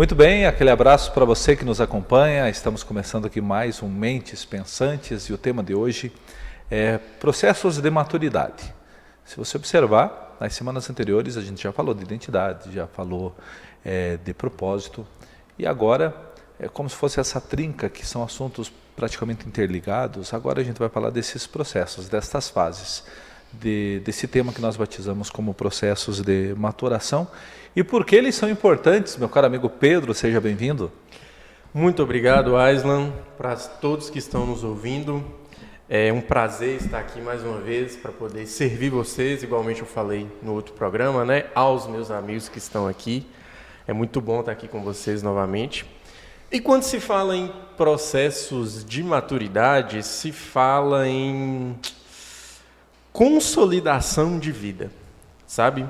Muito bem, aquele abraço para você que nos acompanha. Estamos começando aqui mais um Mentes Pensantes e o tema de hoje é processos de maturidade. Se você observar, nas semanas anteriores a gente já falou de identidade, já falou de propósito e agora é como se fosse essa trinca que são assuntos praticamente interligados. Agora a gente vai falar desses processos, destas fases, desse tema que nós batizamos como processos de maturação. E por que eles são importantes, meu caro amigo Pedro, seja bem-vindo. Muito obrigado, Aislan, para todos que estão nos ouvindo. É um prazer estar aqui mais uma vez para poder servir vocês, igualmente eu falei no outro programa, né? Aos meus amigos que estão aqui. É muito bom estar aqui com vocês novamente. E quando se fala em processos de maturidade, se fala em consolidação de vida, sabe?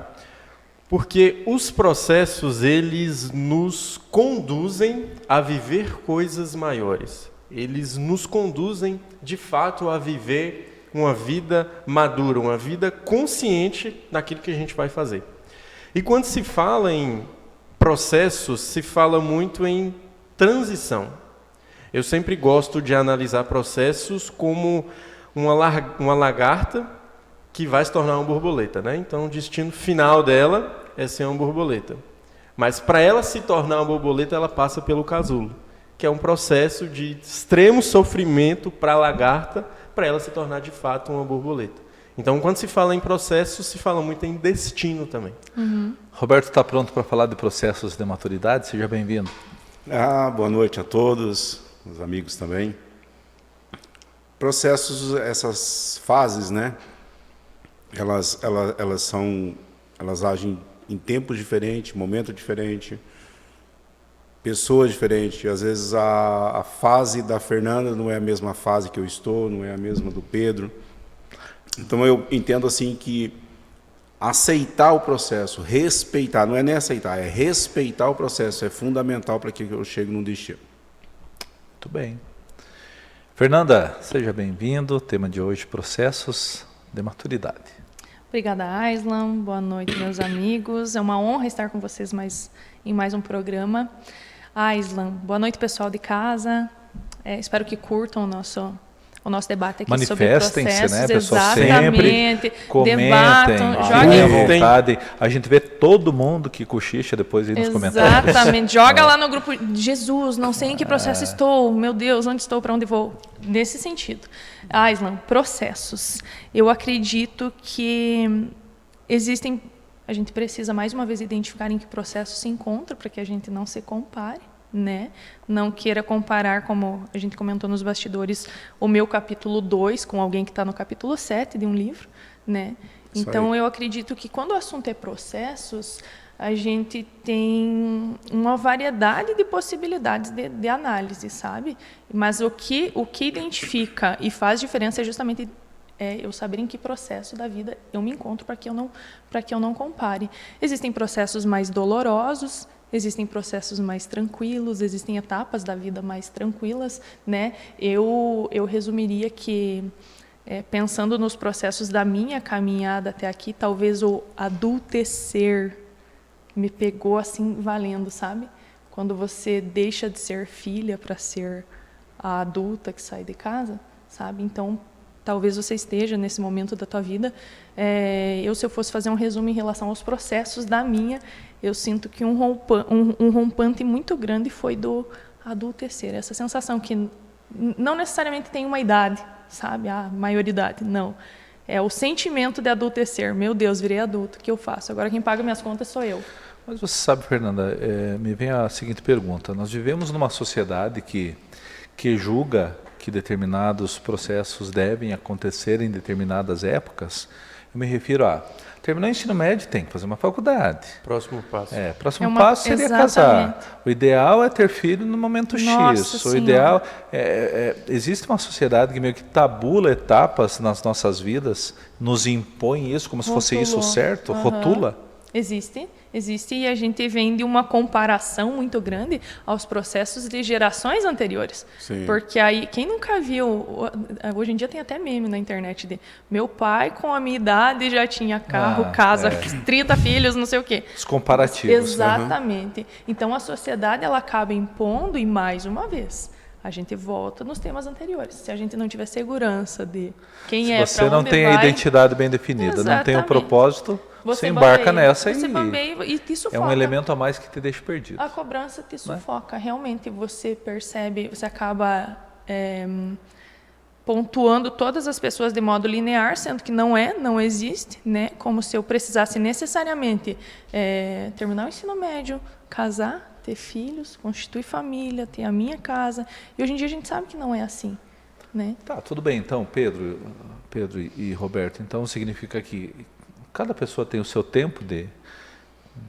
Porque os processos, eles nos conduzem a viver coisas maiores. Eles nos conduzem, de fato, a viver uma vida madura, uma vida consciente daquilo que a gente vai fazer. E quando se fala em processos, se fala muito em transição. Eu sempre gosto de analisar processos como uma lagarta que vai se tornar uma borboleta, né? Então, o destino final dela é ser uma borboleta. Mas para ela se tornar uma borboleta, ela passa pelo casulo, que é um processo de extremo sofrimento para a lagarta, para ela se tornar de fato uma borboleta. Então, quando se fala em processo, se fala muito em destino também. Roberto está pronto para falar de processos de maturidade? Seja bem-vindo. Boa noite a todos, os amigos também. Processos, essas fases, né? Elas agem em tempos diferentes, momentos diferentes, pessoas diferentes. Às vezes a fase da Fernanda não é a mesma fase que eu estou, não é a mesma do Pedro. Então eu entendo assim que aceitar o processo, respeitar, não é nem aceitar, é respeitar o processo, é fundamental para que eu chegue num destino. Muito bem. Fernanda, seja bem-vindo. Tema de hoje, processos de maturidade. Obrigada, Aislan. Boa noite, meus amigos. É uma honra estar com vocês em mais um programa. Aislan, boa noite, pessoal de casa. Espero que curtam o nosso debate aqui sobre processos. Manifestem-se, né, pessoal? Exatamente. Sempre comentem, Debatam, fiquem à joguem. vontade. A gente vê todo mundo que cochicha depois aí nos comentários. Exatamente. Joga lá no grupo, Jesus, não sei em que processo estou, meu Deus, onde estou, para onde vou? Nesse sentido. Aislan, processos. Eu acredito que existem, a gente precisa mais uma vez identificar em que processo se encontra para que a gente não se compare, né? Não queira comparar, como a gente comentou nos bastidores, o meu capítulo 2 com alguém que está no capítulo 7 de um livro, né? Então, eu acredito que quando o assunto é processos, a gente tem uma variedade de possibilidades de análise, sabe? Mas o que identifica e faz diferença é justamente eu saber em que processo da vida eu me encontro para que eu não compare. Existem processos mais dolorosos, existem processos mais tranquilos, existem etapas da vida mais tranquilas, né? Eu resumiria que, pensando nos processos da minha caminhada até aqui, talvez o adultecer me pegou assim valendo, sabe? Quando você deixa de ser filha para ser a adulta que sai de casa, sabe? Então, talvez você esteja nesse momento da tua vida. Se eu fosse fazer um resumo em relação aos processos da minha, eu sinto que um rompante muito grande foi do adultecer. Essa sensação que não necessariamente tem uma idade, sabe? A maioridade, não. É o sentimento de adultecer. Meu Deus, virei adulto, o que eu faço? Agora quem paga minhas contas sou eu. Mas você sabe, Fernanda, me vem a seguinte pergunta. Nós vivemos numa sociedade que julga que determinados processos devem acontecer em determinadas épocas. Eu me refiro a terminar o ensino médio, tem que fazer uma faculdade. Próximo passo. Próximo passo seria casar. O ideal é ter filho no momento X. O ideal existe uma sociedade que meio que tabula etapas nas nossas vidas, nos impõe isso como se fosse isso certo, rotula. Existe, e a gente vem de uma comparação muito grande aos processos de gerações anteriores. Sim. Porque aí, quem nunca viu, hoje em dia tem até meme na internet de meu pai com a minha idade já tinha carro, casa, 30 filhos, não sei o quê. Os comparativos. Exatamente. Então a sociedade ela acaba impondo, e mais uma vez, a gente volta nos temas anteriores. Se a gente não tiver segurança de quem é, para onde vai... Se você não tem a identidade bem definida, não tem um propósito... Você embarca nessa e te sufoca. É um elemento a mais que te deixa perdido. A cobrança te sufoca. Realmente você percebe, você acaba pontuando todas as pessoas de modo linear, sendo que não existe, né? Como se eu precisasse necessariamente terminar o ensino médio, casar, ter filhos, constituir família, ter a minha casa. E hoje em dia a gente sabe que não é assim, né? Tá, tudo bem. Então, Pedro e Roberto, então significa que cada pessoa tem o seu tempo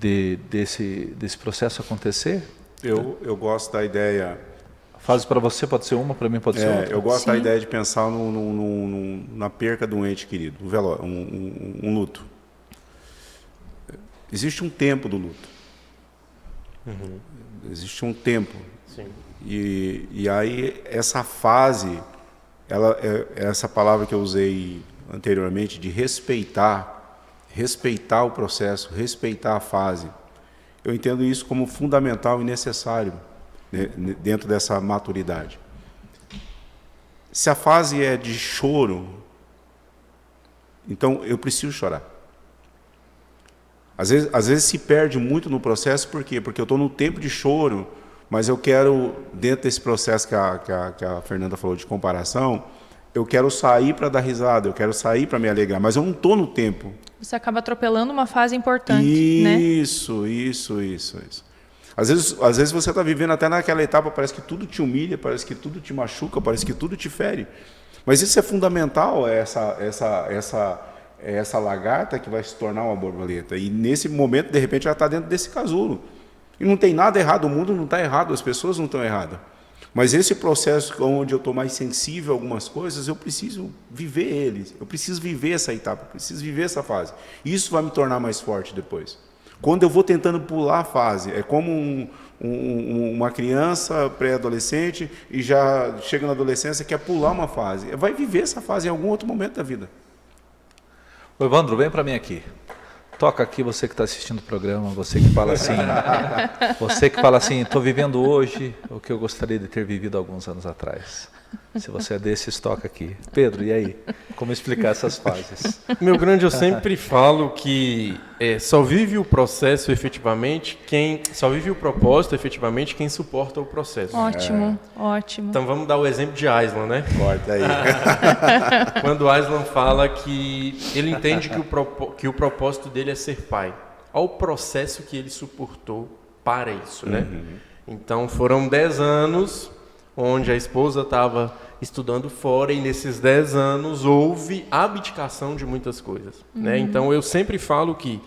desse processo acontecer? Eu gosto da ideia... A fase para você pode ser uma, para mim pode ser outra. Eu gosto da ideia de pensar na perca de um ente querido, um luto. Existe um tempo do luto. Uhum. Existe um tempo. Sim. E aí essa fase, essa palavra que eu usei anteriormente, de respeitar o processo, respeitar a fase. Eu entendo isso como fundamental e necessário, né, dentro dessa maturidade. Se a fase é de choro, então eu preciso chorar. Às vezes se perde muito no processo, por quê? Porque eu estou no tempo de choro, mas eu quero, dentro desse processo que a Fernanda falou de comparação, eu quero sair para dar risada, eu quero sair para me alegrar, mas eu não estou no tempo. Você acaba atropelando uma fase importante, né? Isso. Às vezes você está vivendo até naquela etapa, parece que tudo te humilha, parece que tudo te machuca, parece que tudo te fere. Mas isso é fundamental, essa lagarta que vai se tornar uma borboleta. E nesse momento, de repente, ela está dentro desse casulo. E não tem nada errado, o mundo não está errado, as pessoas não estão erradas. Mas esse processo onde eu estou mais sensível a algumas coisas, eu preciso viver eles. Eu preciso viver essa etapa, eu preciso viver essa fase. Isso vai me tornar mais forte depois. Quando eu vou tentando pular a fase, é como uma criança pré-adolescente e já chega na adolescência, quer pular uma fase. Vai viver essa fase em algum outro momento da vida. Ô, Evandro, vem para mim aqui. Toca aqui, você que está assistindo o programa, você que fala assim, estou vivendo hoje o que eu gostaria de ter vivido alguns anos atrás. Se você é desses, toca aqui. Pedro, e aí? Como explicar essas fases? Meu grande, eu sempre falo que só vive o processo efetivamente só vive o propósito efetivamente quem suporta o processo. Ótimo. Então vamos dar o exemplo de Aslan, né? Corta aí. Quando Aslan fala que ele entende que o propósito dele é ser pai. Olha o processo que ele suportou para isso, né? Então foram 10 anos onde a esposa estava estudando fora e nesses 10 anos houve abdicação de muitas coisas, né? Então eu sempre falo que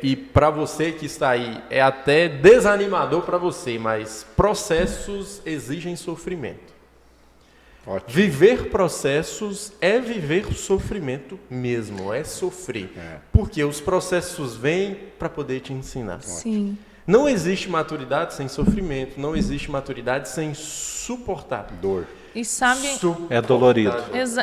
e para você que está aí, é até desanimador para você, mas processos exigem sofrimento. Ótimo. Viver processos é viver sofrimento mesmo, é sofrer. Porque os processos vêm para poder te ensinar. Sim. Não existe maturidade sem sofrimento, não existe maturidade sem suportar Dor. E sabe... É dolorido.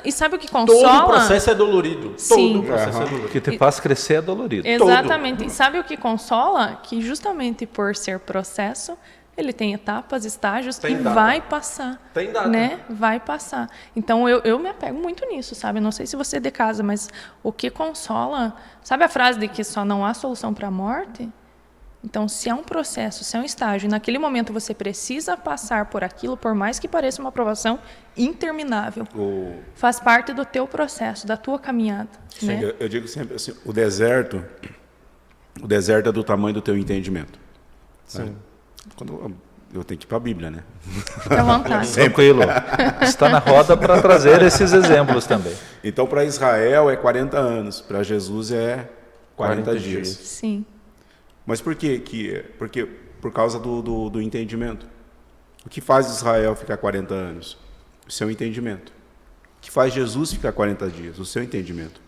E sabe o que consola? Todo o processo é dolorido. Sim. Todo o processo é O dolorido. que te faz crescer é dolorido. Exatamente. E sabe o que consola? Que justamente por ser processo, ele tem etapas, estágios Tem e data. vai passar. Tem data. Né? Vai passar. Então eu me apego muito nisso, sabe? Não sei se você é de casa, mas o que consola... Sabe a frase de que só não há solução para a morte? Então, se é um processo, se é um estágio, e naquele momento você precisa passar por aquilo, por mais que pareça uma aprovação interminável, faz parte do teu processo, da tua caminhada. Né? Eu digo sempre assim, o deserto é do tamanho do teu entendimento. Sim. Né? Quando eu tenho que ir para a Bíblia, né? Fica à vontade. Tranquilo. Está na roda para trazer esses exemplos também. Então, para Israel é 40 anos, para Jesus é 40 dias. Sim. Mas por quê? Porque por causa do entendimento. O que faz Israel ficar 40 anos? O seu entendimento. O que faz Jesus ficar 40 dias? O seu entendimento.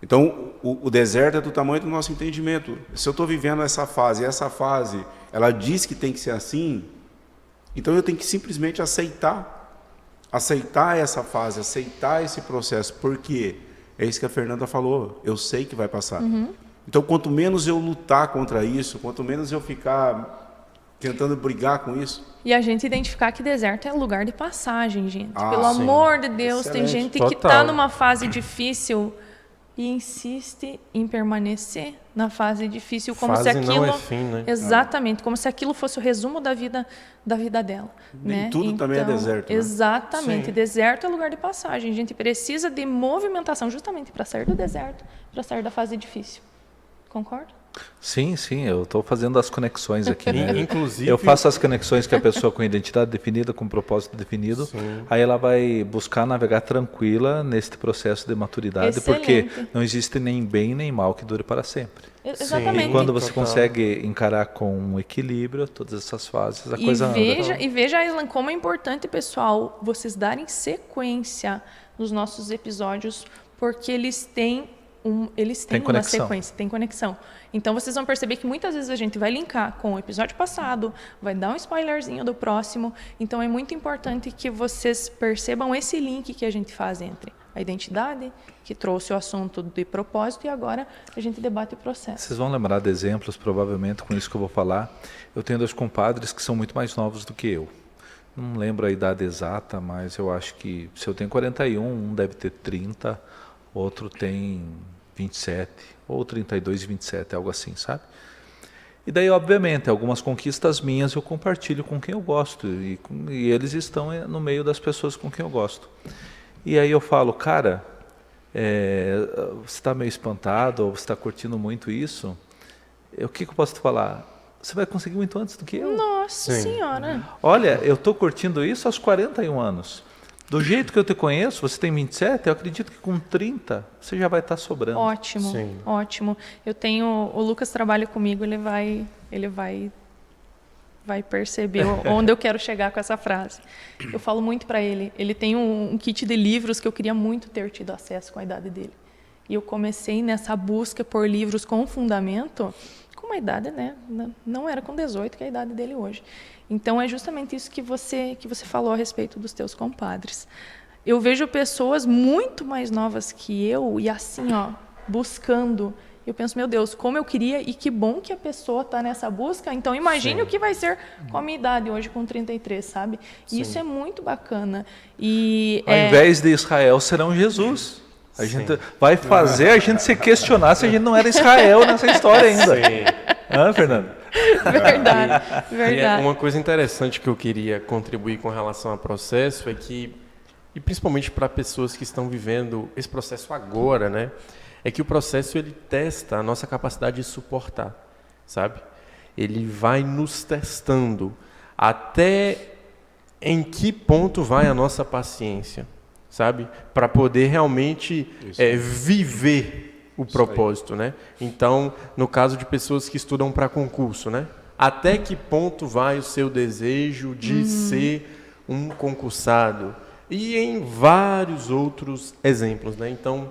Então, o deserto é do tamanho do nosso entendimento. Se eu estou vivendo essa fase, ela diz que tem que ser assim, então eu tenho que simplesmente aceitar essa fase, aceitar esse processo, porque é isso que a Fernanda falou, eu sei que vai passar. Então, quanto menos eu lutar contra isso, quanto menos eu ficar tentando brigar com isso. E a gente identificar que deserto é lugar de passagem, gente. Ah, Pelo sim. amor de Deus, Excelente. tem gente que Total. está numa fase difícil e insiste em permanecer na fase difícil, como Fase se aquilo... não é fim, né? Exatamente, como se aquilo fosse o resumo da vida dela. Nem né? tudo também é deserto, né? Exatamente, Sim. deserto é lugar de passagem. A gente precisa de movimentação justamente para sair do deserto, para sair da fase difícil. Concorda? Sim, eu estou fazendo as conexões aqui, né? Inclusive, Eu faço as conexões que a pessoa com identidade definida, com propósito definido, aí ela vai buscar navegar tranquila neste processo de maturidade, porque Excelente. não existe nem bem nem mal que dure para sempre. Exatamente. E quando você Total. consegue encarar com um equilíbrio todas essas fases, a coisa anda. E veja, Aislan, como é importante, pessoal, vocês darem sequência nos nossos episódios, porque eles têm Tem uma conexão. sequência, tem conexão. Então vocês vão perceber que muitas vezes a gente vai linkar com o episódio passado, vai dar um spoilerzinho do próximo. Então é muito importante que vocês percebam esse link que a gente faz entre a identidade, que trouxe o assunto de propósito, e agora a gente debate o processo. Vocês vão lembrar de exemplos, provavelmente, com isso que eu vou falar. Eu tenho 2 compadres que são muito mais novos do que eu. Não lembro a idade exata, mas eu acho que se eu tenho 41, um deve ter 30, outro tem 27, ou 32 e 27, algo assim, sabe? E daí, obviamente, algumas conquistas minhas eu compartilho com quem eu gosto, e eles estão no meio das pessoas com quem eu gosto. E aí eu falo, cara, você está meio espantado, ou você está curtindo muito isso, o que eu posso te falar? Você vai conseguir muito antes do que eu. Nossa Senhora! Olha, eu estou curtindo isso aos 41 anos. Do jeito que eu te conheço, você tem 27, eu acredito que com 30 você já vai estar sobrando. Ótimo, Sim. ótimo. Eu tenho, o Lucas trabalha comigo, ele vai perceber onde eu quero chegar com essa frase. Eu falo muito para ele. Ele tem um kit de livros que eu queria muito ter tido acesso com a idade dele. E eu comecei nessa busca por livros com fundamento, com uma idade, né? Não era com 18, que é a idade dele hoje. Então é justamente isso que você falou a respeito dos teus compadres. Eu vejo pessoas muito mais novas que eu e assim, buscando. Eu penso, meu Deus, como eu queria, e que bom que a pessoa está nessa busca. Então imagine o que vai ser com a minha idade hoje, com 33, sabe? E isso é muito bacana. E Ao invés de Israel, serão Jesus. A gente vai fazer a gente se questionar se a gente não era Israel nessa história ainda. Hã, Fernando? Verdade, E verdade. uma coisa interessante que eu queria contribuir com relação ao processo é que, e principalmente para pessoas que estão vivendo esse processo agora, né, é que o processo ele testa a nossa capacidade de suportar, sabe? Ele vai nos testando até em que ponto vai a nossa paciência, sabe? Para poder realmente viver o propósito, né? Então, no caso de pessoas que estudam para concurso, né? Até que ponto vai o seu desejo de ser um concursado? E em vários outros exemplos, né? Então,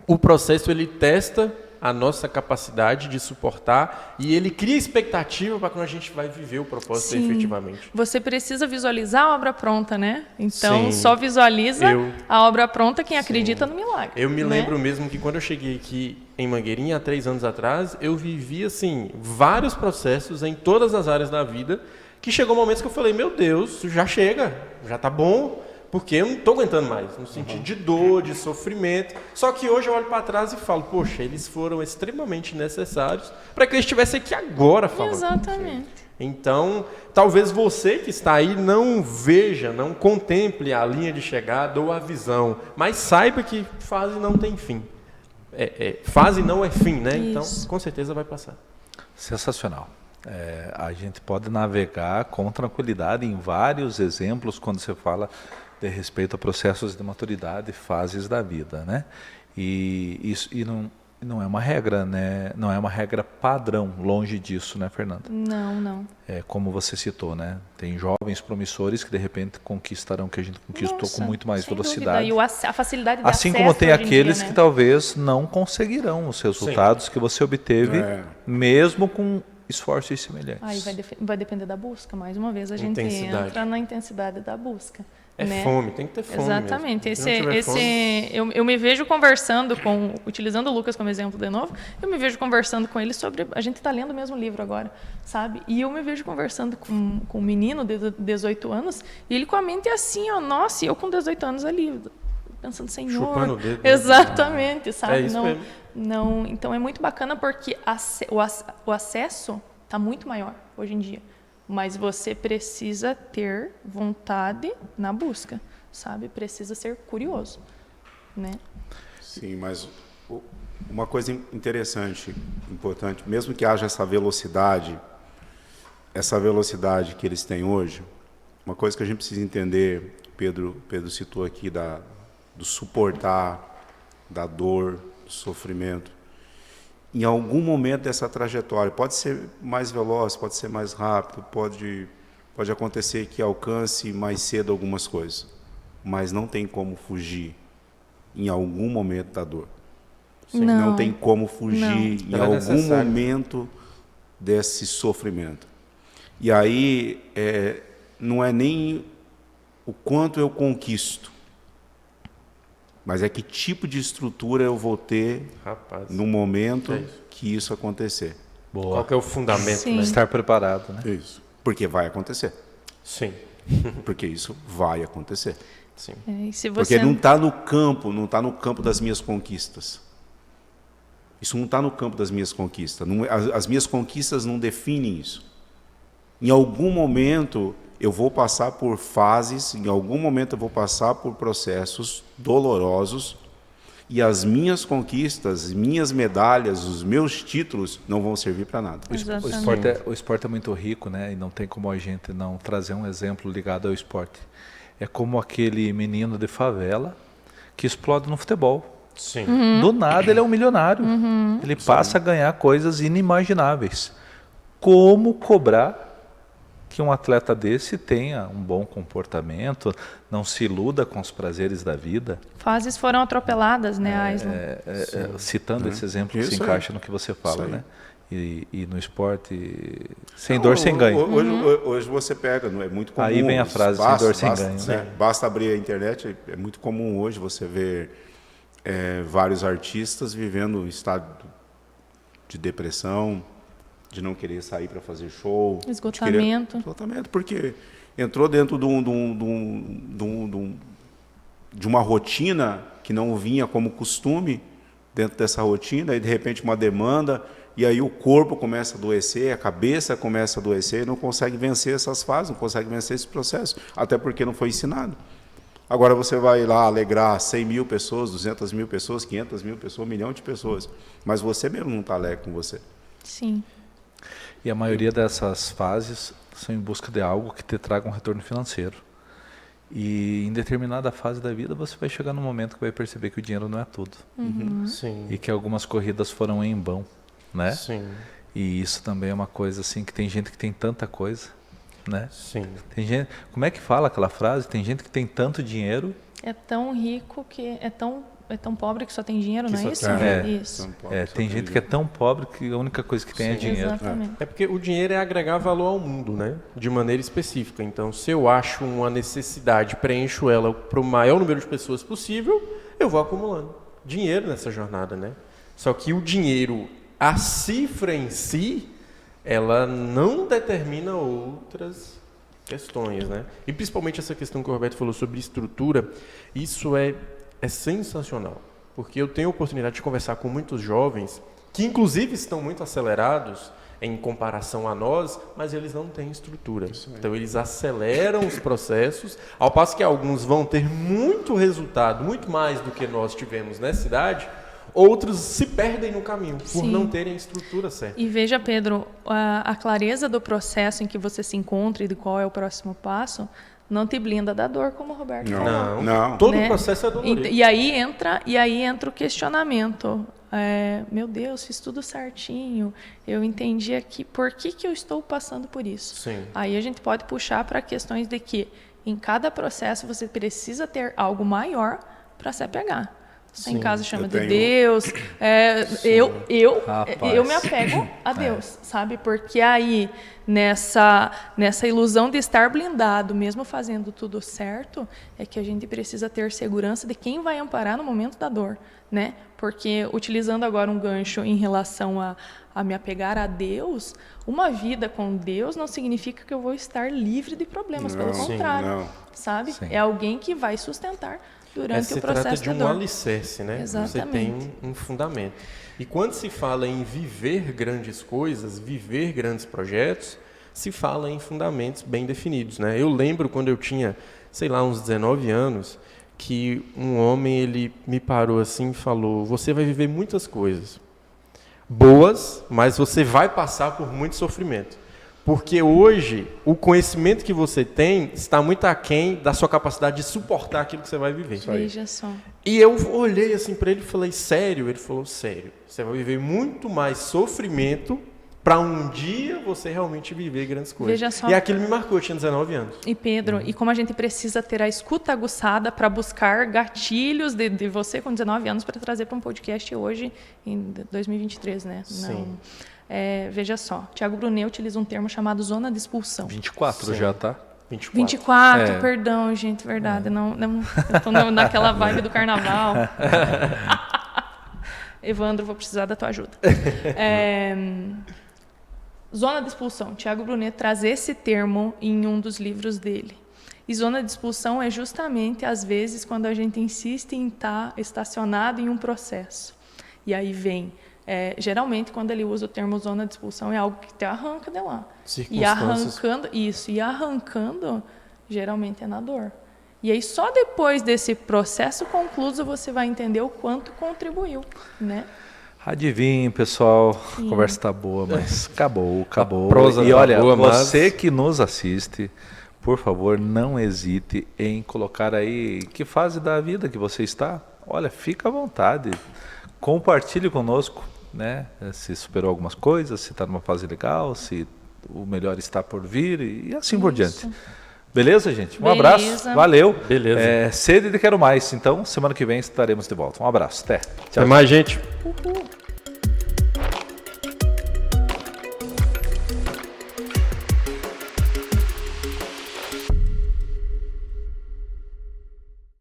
o processo ele testa a nossa capacidade de suportar e ele cria expectativa para quando a gente vai viver o propósito Sim. efetivamente. Você precisa visualizar a obra pronta, né? Então, Sim. só visualiza a obra pronta quem acredita no milagre. Eu me né? lembro mesmo que quando eu cheguei aqui em Mangueirinha, há 3 anos atrás, eu vivi, assim, vários processos em todas as áreas da vida, que chegou momentos que eu falei, meu Deus, já chega, já tá bom, porque eu não estou aguentando mais, no sentido de dor, de sofrimento. Só que hoje eu olho para trás e falo, poxa, eles foram extremamente necessários para que eu estivesse aqui agora falando. Exatamente. Então, talvez você que está aí não veja, não contemple a linha de chegada ou a visão, mas saiba que fase não tem fim. Fase não é fim, né? Isso. Então, com certeza vai passar. Sensacional. A gente pode navegar com tranquilidade em vários exemplos quando você fala de respeito a processos de maturidade, fases da vida, né? E Não é uma regra, né? Não é uma regra padrão, longe disso, né, Fernanda? Não. É como você citou, né? Tem jovens promissores que de repente conquistarão o que a gente conquistou Nossa, com muito mais sem velocidade. dúvida. E a facilidade de Assim acesso como tem hoje em aqueles dia, que né? talvez não conseguirão os resultados que você obteve, mesmo com esforços semelhantes. Aí vai depender da busca. Mais uma vez, a gente Intensidade. entra na intensidade da busca. É né? fome, tem que ter fome. Exatamente. Mesmo. Se não tiver fome, Eu me vejo conversando utilizando o Lucas como exemplo de novo, eu me vejo conversando com ele sobre, a gente está lendo o mesmo livro agora, sabe? E eu me vejo conversando com um menino de 18 anos, e ele com a mente assim, ó, nossa, e eu com 18 anos ali, pensando, Senhor... Chupando o dedo. Exatamente, sabe? É isso mesmo. Não, então é muito bacana porque o acesso está muito maior hoje em dia. Mas você precisa ter vontade na busca, sabe? Precisa ser curioso, né? Sim, mas uma coisa interessante, importante, mesmo que haja essa velocidade que eles têm hoje, uma coisa que a gente precisa entender, Pedro citou aqui do suportar, da dor, do sofrimento. Em algum momento dessa trajetória, pode ser mais veloz, pode ser mais rápido, pode acontecer que alcance mais cedo algumas coisas, mas não tem como fugir em algum momento da dor. Não tem como fugir em algum momento desse sofrimento. E aí, não é nem o quanto eu conquisto, mas é que tipo de estrutura eu vou ter no momento que isso acontecer. Boa. Qual que é o fundamento? Né? Estar preparado, né? Isso. Porque vai acontecer. Sim. Porque isso vai acontecer. Sim. E se Porque você não está no campo das minhas conquistas. Isso não está no campo das minhas conquistas. As minhas conquistas não definem isso. Em algum momento eu vou passar por fases, em algum momento eu vou passar por processos dolorosos e as minhas conquistas, minhas medalhas, os meus títulos não vão servir para nada. O esporte é muito rico, né? E não tem como a gente não trazer um exemplo ligado ao esporte. É como aquele menino de favela que explode no futebol. Sim. Do nada ele é um milionário. Ele passa a ganhar coisas inimagináveis. Como cobrar que um atleta desse tenha um bom comportamento, não se iluda com os prazeres da vida? fases foram atropeladas, né, Aislan? Citando esse exemplo que se encaixa no que você fala, né? E no esporte, sem dor, sem ganho. Hoje você pega, não é muito comum. Aí vem a frase, sem dor, sem ganho. Né? Basta abrir a internet, é muito comum hoje você ver vários artistas vivendo um estado de depressão, de não querer sair para fazer show. Esgotamento. Esgotamento, porque entrou dentro de uma rotina que não vinha como costume, dentro dessa rotina, e de repente uma demanda, e aí o corpo começa a adoecer, a cabeça começa a adoecer, e não consegue vencer essas fases, não consegue vencer esse processo, até porque não foi ensinado. Agora você vai lá alegrar 100 mil pessoas, 200 mil pessoas, 500 mil pessoas, 1 milhão de pessoas, mas você mesmo não está alegre com você. Sim. E a maioria dessas fases são em busca de algo que te traga um retorno financeiro. E em determinada fase da vida você vai chegar num momento que vai perceber que o dinheiro não é tudo. Sim. E que algumas corridas foram em vão, né? Sim. E isso também é uma coisa assim que tem gente que tem tanta coisa, né? Sim. Tem gente, como é que fala aquela frase? Tem gente que tem tanto dinheiro. É tão rico que é tão pobre que só tem dinheiro, não é isso? Isso. Tem gente que é tão pobre que a única coisa que tem é dinheiro. Exatamente. É porque o dinheiro é agregar valor ao mundo, né? De maneira específica. Então, se eu acho uma necessidade, preencho ela para o maior número de pessoas possível, eu vou acumulando dinheiro nessa jornada, né? Só que o dinheiro, a cifra em si, ela não determina outras questões, né? E principalmente essa questão que o Roberto falou sobre estrutura, isso é sensacional, porque eu tenho a oportunidade de conversar com muitos jovens que inclusive estão muito acelerados em comparação a nós, mas eles não têm estrutura. Então eles aceleram os processos, ao passo que alguns vão ter muito resultado, muito mais do que nós tivemos nessa idade, outros se perdem no caminho por não terem a estrutura certa. E veja, Pedro, a clareza do processo em que você se encontra e de qual é o próximo passo não te blinda da dor, como o Roberto falou. Não. Todo o processo é dolorido. E aí entra o questionamento. meu Deus, fiz tudo certinho, eu entendi aqui por que eu estou passando por isso. Sim. Aí a gente pode puxar para questões de que em cada processo você precisa ter algo maior para se apegar. Você em casa chama de Deus. Eu me apego a Deus, sabe? Porque aí, nessa ilusão de estar blindado, mesmo fazendo tudo certo, é que a gente precisa ter segurança de quem vai amparar no momento da dor, né? Porque, utilizando agora um gancho em relação a me apegar a Deus, uma vida com Deus não significa que eu vou estar livre de problemas, pelo contrário, sabe? Sim. É alguém que vai sustentar durante o processo da dor. Se trata de um alicerce, né? Exatamente. Você tem um fundamento. E quando se fala em viver grandes coisas, viver grandes projetos, se fala em fundamentos bem definidos, né? Eu lembro quando eu tinha, sei lá, uns 19 anos, que um homem, ele me parou assim e falou: você vai viver muitas coisas boas, mas você vai passar por muito sofrimento. Porque hoje, o conhecimento que você tem está muito aquém da sua capacidade de suportar aquilo que você vai viver. Veja só. E eu olhei assim para ele e falei: sério? Ele falou: sério. Você vai viver muito mais sofrimento para um dia você realmente viver grandes coisas. Veja só. E aquilo me marcou, eu tinha 19 anos. E Pedro, e como a gente precisa ter a escuta aguçada para buscar gatilhos de você com 19 anos para trazer para um podcast hoje, em 2023, né? Sim. Não. Veja só, Tiago Brunet utiliza um termo chamado zona de expulsão. 24 já, tá? 24, perdão, gente, verdade. Não, eu tô naquela vibe do carnaval. Evandro, vou precisar da tua ajuda. Zona de expulsão. Tiago Brunet traz esse termo em um dos livros dele. E zona de expulsão é justamente, às vezes, quando a gente insiste em estar estacionado em um processo. E aí vem... geralmente, quando ele usa o termo zona de expulsão, é algo que te arranca de lá. E arrancando, geralmente é na dor. E aí, só depois desse processo concluso, você vai entender o quanto contribuiu, né? Adivinhe, pessoal, a conversa tá boa, mas acabou. A prosa e tá olha, boa, você que nos assiste, por favor, não hesite em colocar aí que fase da vida que você está. Olha, fica à vontade. Compartilhe conosco, né? Se superou algumas coisas, se está numa fase legal, se o melhor está por vir e assim por diante. Beleza, gente? Um abraço, valeu. Beleza. Sede de quero mais. Então, semana que vem estaremos de volta. Um abraço, até. Tchau. Até mais, gente. Uhul.